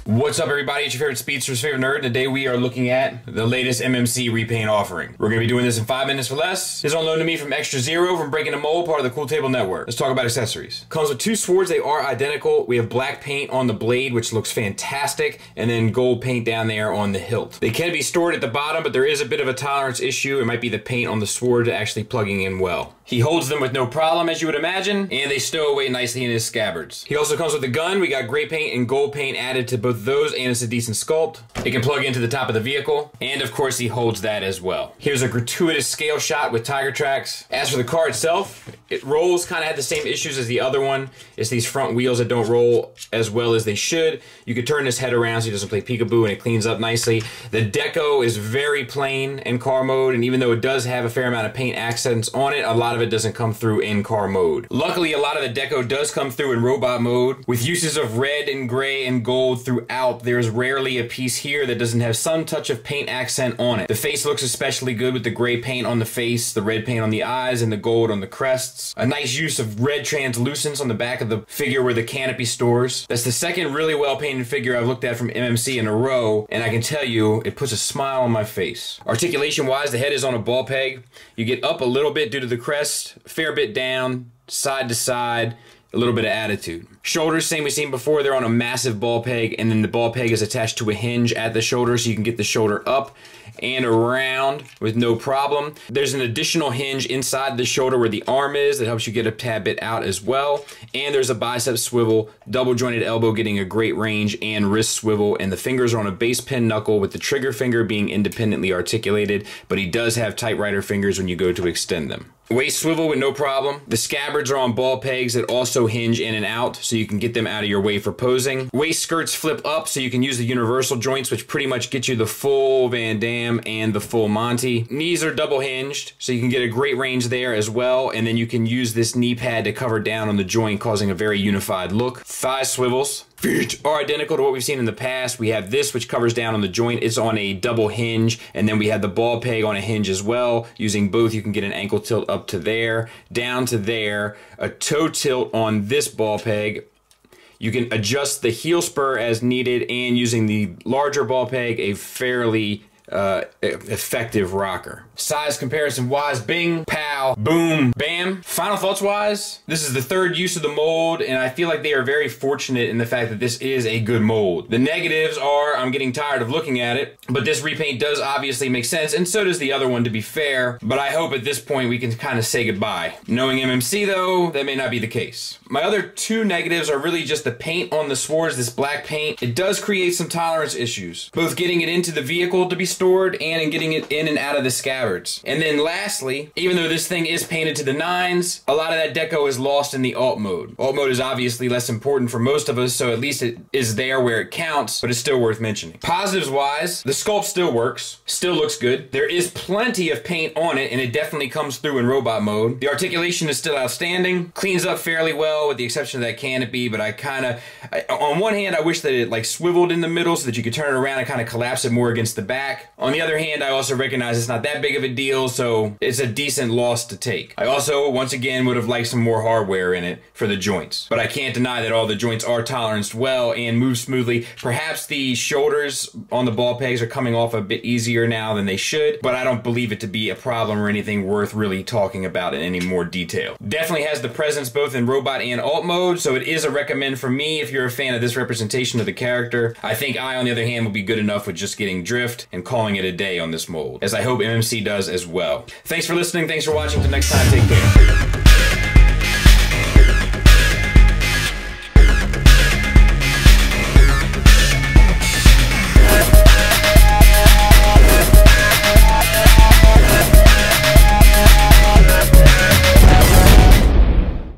What's up, everybody? It's your favorite speedster's favorite nerd. Today we are looking at the latest MMC repaint offering. We're going to be doing this in 5 minutes or less. This is on loan to me from Extra Zero from Breaking the Mold, part of the Cool Table Network. Let's talk about accessories. Comes with two swords. They are identical. We have black paint on the blade, which looks fantastic, and then gold paint down there on the hilt. They can be stored at the bottom, but there is a bit of a tolerance issue. It might be the paint on the sword actually plugging in well. He holds them with no problem, as you would imagine, and they stow away nicely in his scabbards. He also comes with a gun. We got gray paint and gold paint added to both those, and it's a decent sculpt. It can plug into the top of the vehicle, and of course he holds that as well. Here's a gratuitous scale shot with tiger tracks. As for the car itself, it rolls, kind of had the same issues as the other one. It's these front wheels that don't roll as well as they should. You could turn this head around so he doesn't play peekaboo, and it cleans up nicely. The deco is very plain in car mode, and even though it does have a fair amount of paint accents on it, a lot of it doesn't come through in car mode. Luckily, a lot of the deco does come through in robot mode, with uses of red and gray and gold throughout. There's rarely a piece here that doesn't have some touch of paint accent on it. The face looks especially good with the gray paint on the face, the red paint on the eyes, and the gold on the crests. A nice use of red translucence on the back of the figure where the canopy stores. That's the second really well painted figure I've looked at from MMC in a row, and I can tell you, it puts a smile on my face. Articulation wise, the head is on a ball peg. You get up a little bit due to the crest, a fair bit down, side to side, a little bit of attitude. Shoulders, same we've seen before, they're on a massive ball peg, and then the ball peg is attached to a hinge at the shoulder so you can get the shoulder up and around with no problem. There's an additional hinge inside the shoulder where the arm is that helps you get a tad bit out as well. And there's a bicep swivel, double jointed elbow getting a great range, and wrist swivel, and the fingers are on a base pin knuckle with the trigger finger being independently articulated, but he does have typewriter fingers when you go to extend them. Waist swivel with no problem. The scabbards are on ball pegs that also hinge in and out so you can get them out of your way for posing. Waist skirts flip up so you can use the universal joints, which pretty much get you the full Van Damme and the full Monty. Knees are double hinged so you can get a great range there as well, and then you can use this knee pad to cover down on the joint, causing a very unified look. Thigh swivels are identical to what we've seen in the past. We have this, which covers down on the joint. It's on a double hinge, and then we have the ball peg on a hinge as well. Using both, you can get an ankle tilt up to there, down to there, a toe tilt on this ball peg. You can adjust the heel spur as needed, and using the larger ball peg, a fairly effective rocker. Size comparison wise, bing, pow, boom, bam. Final thoughts wise, this is the third use of the mold, and I feel like they are very fortunate in the fact that this is a good mold. The negatives are, I'm getting tired of looking at it, but this repaint does obviously make sense, and so does the other one, to be fair, but I hope at this point we can kind of say goodbye. Knowing MMC though, that may not be the case. My other two negatives are really just the paint on the swords, this black paint. It does create some tolerance issues, both getting it into the vehicle to be stored and in getting it in and out of the scabbards. And then lastly, even though this thing is painted to the nines, a lot of that deco is lost in the alt mode. Alt mode is obviously less important for most of us, so at least it is there where it counts, but it's still worth mentioning. Positives wise, the sculpt still works, still looks good. There is plenty of paint on it, and it definitely comes through in robot mode. The articulation is still outstanding, cleans up fairly well with the exception of that canopy, but on one hand, I wish that it like swiveled in the middle so that you could turn it around and kind of collapse it more against the back. On the other hand, I also recognize it's not that big of a deal, so it's a decent loss to take. I also, once again, would have liked some more hardware in it for the joints, but I can't deny that all the joints are toleranced well and move smoothly. Perhaps the shoulders on the ball pegs are coming off a bit easier now than they should, but I don't believe it to be a problem or anything worth really talking about in any more detail. Definitely has the presence both in robot and alt mode, so it is a recommend for me if you're a fan of this representation of the character. I think I, on the other hand, will be good enough with just getting drift and calling it a day on this mold, as I hope MMC does as well. Thanks for listening, thanks for watching, until next time, take care.